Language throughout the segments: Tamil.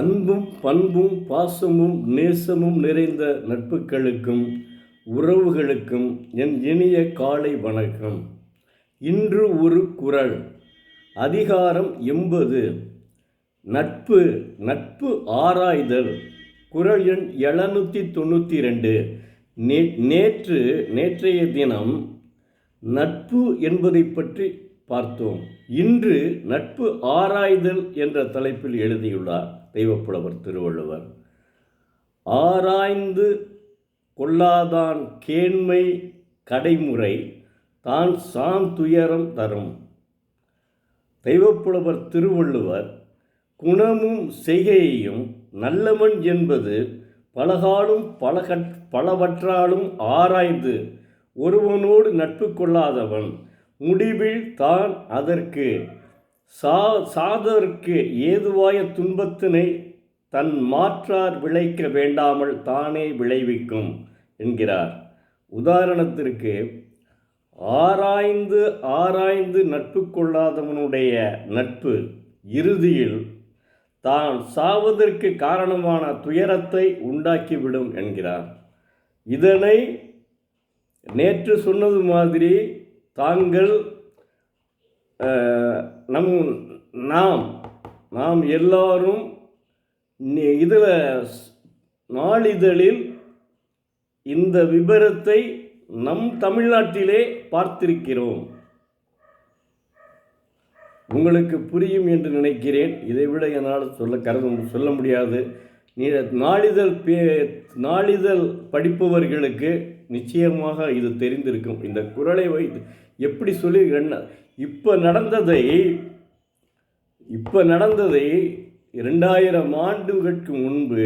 அன்பும் பண்பும் பாசமும் நேசமும் நிறைந்த நட்புகளுக்கும் உறவுகளுக்கும் என் இனிய காலை வணக்கம். இன்று ஒரு குறள். அதிகாரம் 80. நட்பு நட்பு ஆராய்தல். குறள் எண் 792. நேற்றைய தினம் நட்பு என்பதை பற்றி பார்த்தோம். இன்று நட்பு ஆராய்தல் என்ற தலைப்பில் எழுதியுள்ளார் தெய்வப்புலவர் திருவள்ளுவர். ஆராய்ந்து கொள்ளாதான் கேண்மை கடைமுறை தான் சாந்துயரம் தரும். தெய்வப்புலவர் திருவள்ளுவர் குணமும் செய்கையையும் நல்லவன் என்பது பலகாலும் பலவற்றாலும் ஆராய்ந்து ஒருவனோடு நட்பு கொள்ளாதவன் முடிவில் தான் அதற்கு சாதற்கு ஏதுவாய துன்பத்தினை தன் மாற்றார் விளைக்க வேண்டாமல் தானே விளைவிக்கும் என்கிறார். உதாரணத்திற்கு, ஆராய்ந்து நட்பு கொள்ளாதவனுடைய நட்பு இறுதியில் தான் சாவதற்கு காரணமான துயரத்தை உண்டாக்கிவிடும் என்கிறார். இதனை நேற்று சொன்னது மாதிரி தாங்கள் நாம் எல்லாரும் இதில் நாளிதழில் இந்த விபரத்தை நம் தமிழ்நாட்டிலே பார்த்திருக்கிறோம். உங்களுக்கு புரியும் என்று நினைக்கிறேன். இதைவிட என்னால் சொல்ல முடியாது. நாளிதழ் படிப்பவர்களுக்கு நிச்சயமாக இது தெரிந்திருக்கும். இந்த குறளை வைத்து எப்படி சொல்லி இப்போ நடந்ததை 2000 ஆண்டுகளுக்கு முன்பு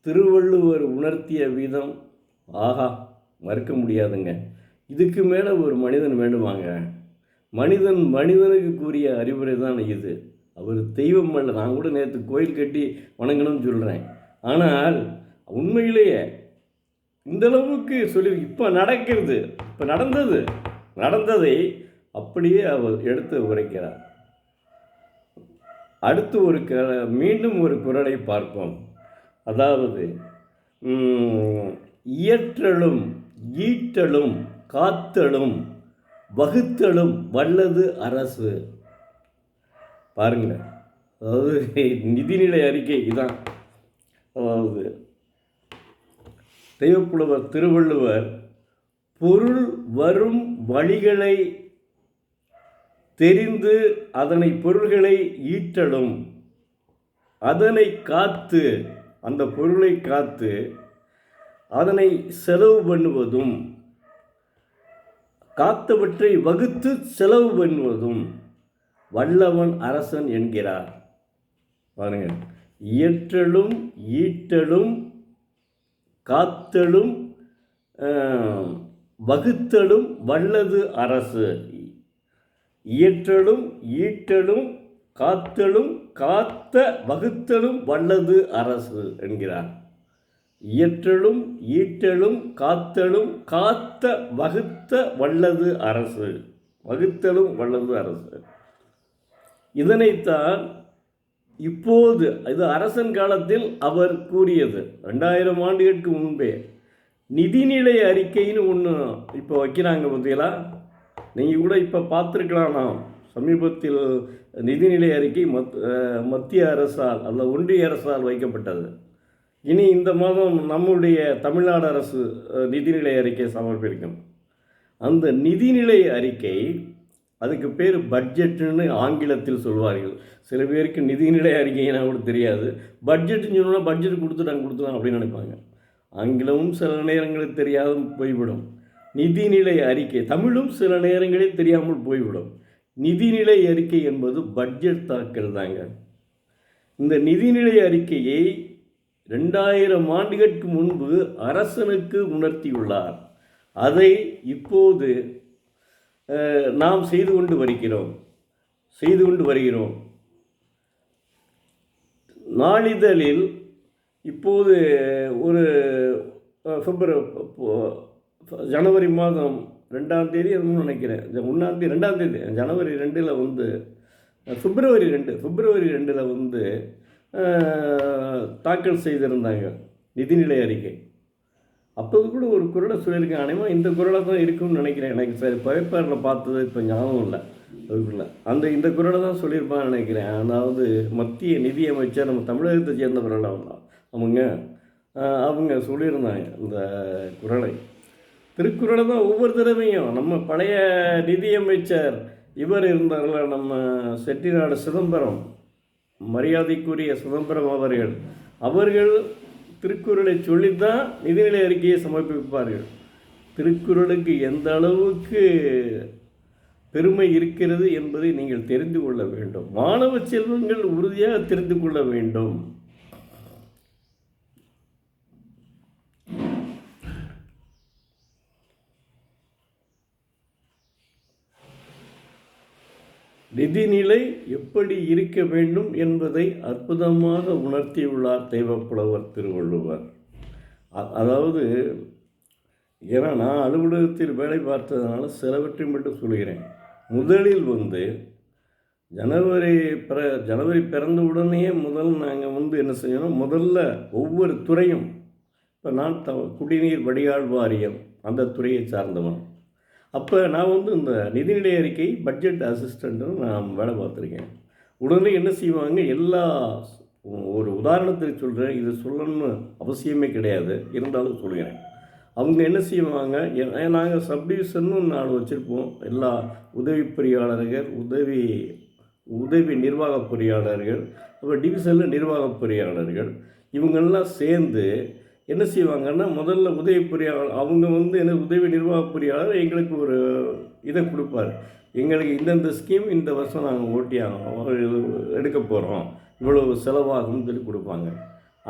திருவள்ளுவர் உணர்த்திய விதம் மறுக்க முடியாதுங்க. இதுக்கு மேலே ஒரு மனிதன் வேண்டுமாங்க? மனிதனுக்கு கூறிய அறிவுரை தான் இது. அவர் தெய்வம் அல்ல. நான் கூட நேற்று கோயில் கட்டி வணங்கணும்னு சொல்கிறேன். ஆனால் உண்மையிலேயே இந்தளவுக்கு சொல்லி இப்போ நடந்ததை அப்படியே அவர் எடுத்து உரைக்கிறார். அடுத்து மீண்டும் ஒரு குறளை பார்ப்போம். அதாவது, இயற்றலும் ஈட்டலும் காத்தலும் வகுத்தலும் வல்லது அரசு. பாருங்க, அதாவது நிதிநிலை அறிக்கை இதான். அதாவது தெய்வப்புலவர் திருவள்ளுவர் பொருள் வரும் வழிகளை தெரிந்து அதனை பொருள்களை ஈட்டலும், அதனை காத்து அந்த பொருளை காத்து அதனை செலவு பண்ணுவதும், காத்தவற்றை வகுத்து செலவு பண்ணுவதும் வல்லவன் அரசன் என்கிறார். பாருங்க, இயற்றலும் ஈட்டலும் காத்தலும் வகுத்தலும் வல்லது அரசு. இயற்றலும் ஈட்டலும் காத்தலும் காத்த வகுத்தலும் வல்லது அரசு என்கிறார். இயற்றலும் ஈட்டலும் காத்தலும் காத்த வகுத்த வல்லது அரசு. வகுத்தலும் வல்லது அரசு. இதனைத்தான் இப்போது இது அரசன் காலத்தில் அவர் கூறியது. 2000 ஆண்டுகளுக்கு முன்பே நிதிநிலை அறிக்கைன்னு ஒன்று இப்போ வைக்கிறாங்க. பார்த்தீங்களா? நீங்கள் கூட இப்போ பார்த்துருக்கலாம். நாம் சமீபத்தில் நிதிநிலை அறிக்கை மத்திய அரசால் அல்ல ஒன்றிய அரசால் வைக்கப்பட்டது. இனி இந்த மாதம் நம்முடைய தமிழ்நாடு அரசு நிதிநிலை அறிக்கை சமர்ப்பிக்கும். அந்த நிதிநிலை அறிக்கை, அதுக்கு பேர் பட்ஜெட்டுன்னு ஆங்கிலத்தில் சொல்வார்கள். சில பேருக்கு நிதிநிலை அறிக்கைனா கூட தெரியாது. பட்ஜெட்டுன்னு சொன்னால் பட்ஜெட் கொடுத்துட்டாங்க அப்படின்னு நினைப்பாங்க. ஆங்கிலமும் சில நேரங்களில் தெரியாமல் போய்விடும். நிதிநிலை அறிக்கை தமிழும் சில நேரங்களில் தெரியாமல் போய்விடும். நிதிநிலை அறிக்கை என்பது பட்ஜெட் தாக்கல் தாங்க. இந்த நிதிநிலை அறிக்கையை 2000 ஆண்டுகளுக்கு முன்பு அரசனுக்கு உணர்த்தியுள்ளார். அதை இப்போது நாம் செய்து கொண்டு வருகிறோம். நாளிதழில் இப்போது ஒரு ஜனவரி மாதம் 2ஆம் தேதி நினைக்கிறேன், 2ஆம் தேதி ஜனவரி 2 பிப்ரவரி 2 தாக்கல் செய்திருந்தாங்க நிதிநிலை அறிக்கை. அப்போது கூட ஒரு குரலை சொல்லியிருக்கேன். அனைவரும் இந்த குரலை தான் இருக்கும்னு நினைக்கிறேன். எனக்கு சரி பேப்பரில் பார்த்தது இப்போ ஞாபகம் இல்லை. அதுக்குள்ள இந்த குரலை தான் சொல்லியிருப்பான்னு நினைக்கிறேன். அதாவது மத்திய நிதியமைச்சர் நம்ம தமிழகத்தை சேர்ந்தவர்கள் அவங்க சொல்லியிருந்தாங்க இந்த குரலை. திருக்குறளை தான் ஒவ்வொரு தடவையும் நம்ம பழைய நிதியமைச்சர் இவர் இருந்தார்ல, நம்ம செட்டிநாடு சிதம்பரம், மரியாதைக்குரிய சிதம்பரம் அவர்கள் திருக்குறளை சொல்லித்தான் நிதிநிலை அறிக்கையை சமர்ப்பிப்பார்கள். திருக்குறளுக்கு எந்த அளவுக்கு பெருமை இருக்கிறது என்பதை நீங்கள் தெரிந்து கொள்ள வேண்டும். மாணவ செல்வங்கள் உறுதியாக தெரிந்து கொள்ள வேண்டும். நிதிநிலை எப்படி இருக்க வேண்டும் என்பதை அற்புதமாக உணர்த்தியுள்ளார் தெய்வப்புலவர் திருவள்ளுவர். அதாவது ஏன்னா நான் அலுவலகத்தில் வேலை பார்த்ததுனால சிலவற்றை மட்டும் சொல்கிறேன். முதலில் ஜனவரி பிறந்த உடனே நாங்கள் என்ன செய்யணும், முதல்ல ஒவ்வொரு துறையும், இப்போ நான் குடிநீர் வடிகால் வாரியம் அந்த துறையை சார்ந்தவன். அப்போ நான் இந்த நிதிநிலை அறிக்கை பட்ஜெட் அசிஸ்டண்ட்டுன்னு நான் வேலை பார்த்துருக்கேன். உடனே என்ன செய்வாங்க, ஒரு உதாரணத்துக்கு சொல்கிறேன், இது சொல்லணும்னு அவசியமே கிடையாது, இருந்தாலும் சொல்கிறேன். அவங்க என்ன செய்வாங்க, நாங்கள் சப்டிவிஷன்னு நாள் வச்சுருப்போம். எல்லா உதவி பொறியாளர்கள், உதவி நிர்வாக பொறியாளர்கள், அப்புறம் டிவிஷனில் நிர்வாக பொறியாளர்கள், இவங்கெல்லாம் சேர்ந்து என்ன செய்வாங்கன்னா, முதல்ல உதவி பொறியாளர் அவங்க என்ன உதவி நிர்வாக பொறியாளர் எங்களுக்கு ஒரு இதை கொடுப்பார். எங்களுக்கு இந்தந்த ஸ்கீம் இந்த வருஷம் நாங்கள் எடுக்க போகிறோம், இவ்வளவு செலவாகும்னு சொல்லி கொடுப்பாங்க.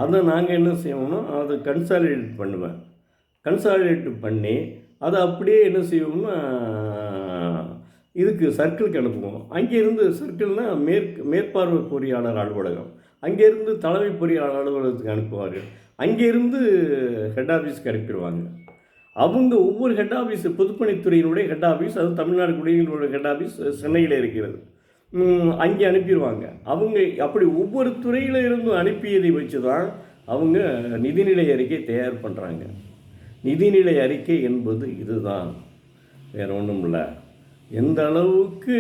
அதை நாங்கள் என்ன செய்வோம்னா, அதை கன்சாலிடேட் பண்ணி அதை அப்படியே என்ன செய்வோம்னா இதுக்கு சர்க்கிளுக்கு அனுப்புவோம். அங்கேருந்து சர்க்கிள்னால் மேற்பார்வை பொறியாளர் அலுவலகம், அங்கேருந்து தலைமை பொறியாளர் அலுவலகத்துக்கு அனுப்புவார்கள். அங்கேருந்து ஹெட் ஆஃபீஸ்க்கு அனுப்பிடுவாங்க. அவங்க ஒவ்வொரு ஹெட் ஆஃபீஸ், பொதுப்பணித்துறையினுடைய ஹெட் ஆஃபீஸ், அது தமிழ்நாடு குடிநீரோட ஹெட் ஆஃபீஸ் சென்னையில் இருக்கிறது, அங்கே அனுப்பிடுவாங்க. அவங்க அப்படி ஒவ்வொரு துறையில் இருந்தும் அனுப்பியதை வச்சு தான் அவங்க நிதிநிலை அறிக்கை தயார் பண்ணுறாங்க. நிதிநிலை அறிக்கை என்பது இதுதான், வேறு ஒன்றும் இல்லை. எந்த அளவுக்கு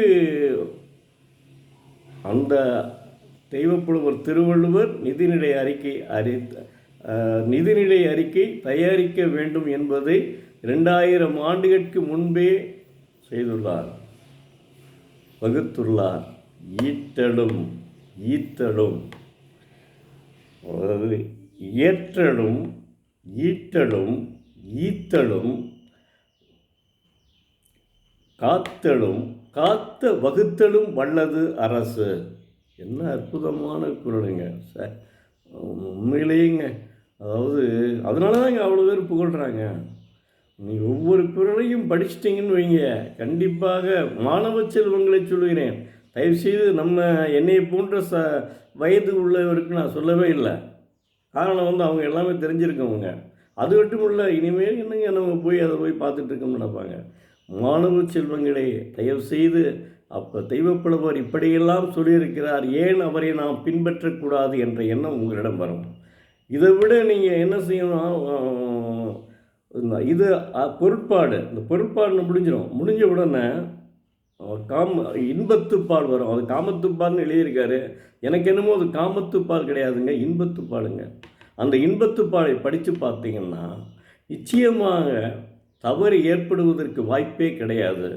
அந்த தெய்வப்புலவர் திருவள்ளுவர் நிதிநிலை அறிக்கை தயாரிக்க வேண்டும் என்பதை 2000 ஆண்டுகளுக்கு முன்பே செய்துள்ளார், வகுத்துள்ளார். ஈட்டலும் அதாவது ஏற்றலும் ஈட்டலும் ஈத்தலும் காத்த வகுத்தலும் வல்லது அரசு. என்ன அற்புதமான குறளுங்க சார், உண்மையிலேயேங்க. அதாவது அதனால தான் இங்கே அவ்வளோ பேர் புகழ்கிறாங்க. நீங்கள் ஒவ்வொரு குறளையும் படிச்சிட்டிங்கன்னு வைங்க, கண்டிப்பாக மாணவ செல்வங்களை சொல்லுகிறேன், தயவுசெய்து என்னை போன்ற வயது உள்ளவருக்கு நான் சொல்லவே இல்லை. காரணம் அவங்க எல்லாமே தெரிஞ்சிருக்கவங்க. அது மட்டும் இல்லை, இனிமேல் என்னங்க நம்ம அதை பார்த்துட்ருக்கோம்னு நினைப்பாங்க. மாணவ செல்வங்களே, தயவுசெய்து அப்போ தெய்வப்புலவர் இப்படியெல்லாம் சொல்லியிருக்கிறார், ஏன் அவரை நாம் பின்பற்றக்கூடாது என்ற எண்ணம் உங்களிடம் வரும். இதை விட நீங்கள் என்ன செய்யணும், இது பொருட்பாடு, இந்த பொருட்பாடுன்னு முடிஞ்ச உடனே இன்பத்துப்பால் வரும். அது காமத்துப்பால்னு எழுதியிருக்காரு. எனக்கு என்னமோ அது காமத்துப்பால் கிடையாதுங்க, இன்பத்துப்பாலுங்க. அந்த இன்பத்துப்பாலை படித்து பார்த்தீங்கன்னா நிச்சயமாக தவறு ஏற்படுவதற்கு வாய்ப்பே கிடையாது.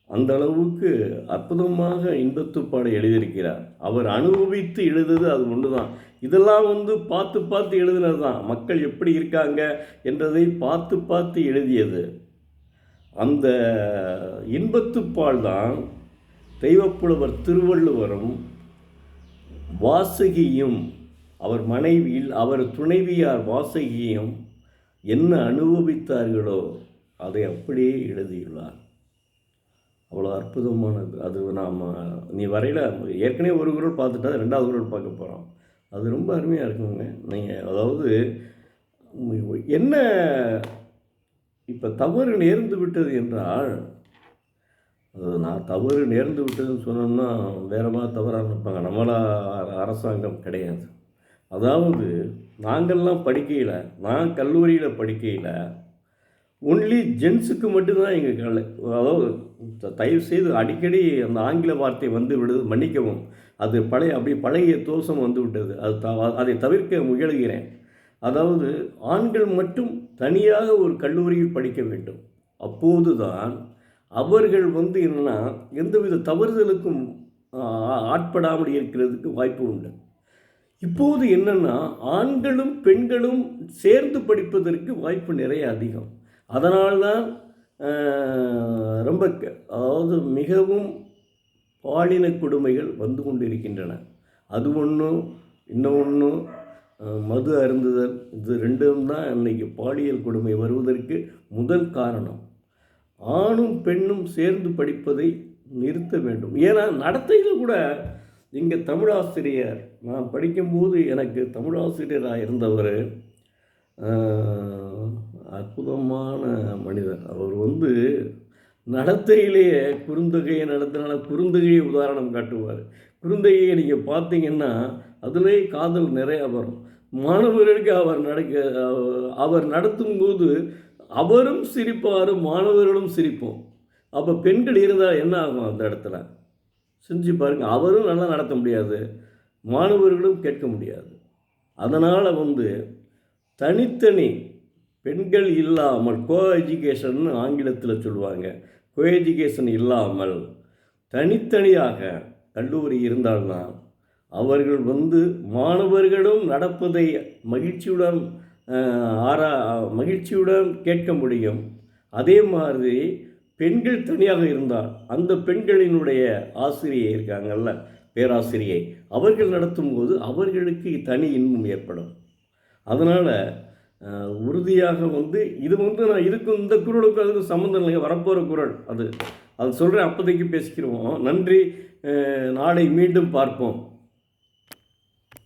அந்த அளவுக்கு அற்புதமாக இன்பத்துப்பாடை எழுதியிருக்கிறார். அவர் அனுபவித்து எழுதுது அது ஒன்று தான். இதெல்லாம் பார்த்து எழுதினது தான். மக்கள் எப்படி இருக்காங்க என்றதை பார்த்து எழுதியது. அந்த இன்பத்துப்பால் தான் தெய்வப்புலவர் திருவள்ளுவரும் வாசகியும் அவர் துணைவியார் வாசகியும் என்ன அனுபவித்தார்களோ அதை அப்படியே எழுதியுள்ளார். அவ்வளோ அற்புதமானது அது. நீ வரையில் ஏற்கனவே ஒரு குறள் பார்த்துட்டா 2வது குறள் பார்க்க போகிறோம். அது ரொம்ப அருமையாக இருக்குங்க. நீங்கள் அதாவது என்ன இப்போ தவறு நேர்ந்து விட்டது என்றால், அது நான் தவறு நேர்ந்து விட்டதுன்னு சொன்னோம்னா வேற மாதிரி தவறாக நினைப்பாங்க. நம்மளா அரசாங்கம் கிடையாது. அதாவது நாங்கள்லாம் படிக்கையில், நான் கல்லூரியில் படிக்கையில் ஒன்லி ஜென்ஸுக்கு மட்டும்தான் எங்கள் கலை. அதாவது தயவுசெய்து அடிக்கடி அந்த ஆங்கில வார்த்தை வந்து விடுது, மன்னிக்கவும். அது அப்படி பழைய தோஷம் வந்து விட்டது. அதை தவிர்க்க முயலுகிறேன். அதாவது ஆண்கள் மட்டும் தனியாக ஒரு கல்லூரியில் படிக்க வேண்டும். அப்போது தான் அவர்கள் வந்து என்னன்னா எந்தவித தவறுதலுக்கும் ஆட்படாமல் இருக்கிறதுக்கு வாய்ப்பு உண்டு. இப்போது என்னென்னா ஆண்களும் பெண்களும் சேர்ந்து படிப்பதற்கு வாய்ப்பு நிறைய அதிகம். அதனால்தான் ரொம்ப அதாவது மிகவும் பாலின கொடுமைகள் வந்து கொண்டு இருக்கின்றன. அது ஒன்றும் இன்னொன்று மது அருந்துதல், இது ரெண்டும் தான் இன்றைக்கி பாலியல் கொடுமை வருவதற்கு முதல் காரணம். ஆணும் பெண்ணும் சேர்ந்து படிப்பதை நிறுத்த வேண்டும். ஏன்னா நடத்தையில் கூட எங்கள் தமிழாசிரியர், நான் படிக்கும்போது எனக்கு தமிழாசிரியராக இருந்தவர் அற்புதமான மனிதர். அவர் வந்து நடத்தையிலேயே குறுந்தொகையை நடத்தினால குறுந்தொகையை உதாரணம் காட்டுவார். குறுந்தொகையை நீங்கள் பார்த்தீங்கன்னா அதிலே காதல் நிறையா வரும். மாணவர்களுக்கு அவர் நடத்தும்போது அவரும் சிரிப்பார், மாணவர்களும் சிரிப்போம். அப்போ பெண்கள் இருந்தால் என்ன ஆகும் அந்த இடத்துல செஞ்சு பாருங்கள். அவரும் நல்லா நடத்த முடியாது, மாணவர்களும் கேட்க முடியாது. அதனால் வந்து தனித்தனி பெண்கள் இல்லாமல் கோ எஜுகேஷன் ஆங்கிலத்தில் சொல்லுவாங்க. கோ எஜுகேஷன் இல்லாமல் தனித்தனியாக கல்லூரி இருந்தால்தான் அவர்கள் வந்து மாணவர்களும் நடப்பதை மகிழ்ச்சியுடன் கேட்க முடியும். அதே மாதிரி பெண்கள் தனியாக இருந்தால் அந்த பெண்களினுடைய ஆசிரியை இருக்காங்கல்ல, பேராசிரியை, அவர்கள் நடத்தும்போது அவர்களுக்கு தனி இன்பம் ஏற்படும். அதனால் உறுதியாக வந்து இது வந்து நான் இதுக்கும் இந்த குரலுக்கும் அதுக்கும் சம்மந்தம் இல்லைங்க, வரப்போகிற குரல் அது சொல்கிறேன், அப்போதைக்கு பேசிக்கிறோம். நன்றி, நாளை மீண்டும் பார்ப்போம்.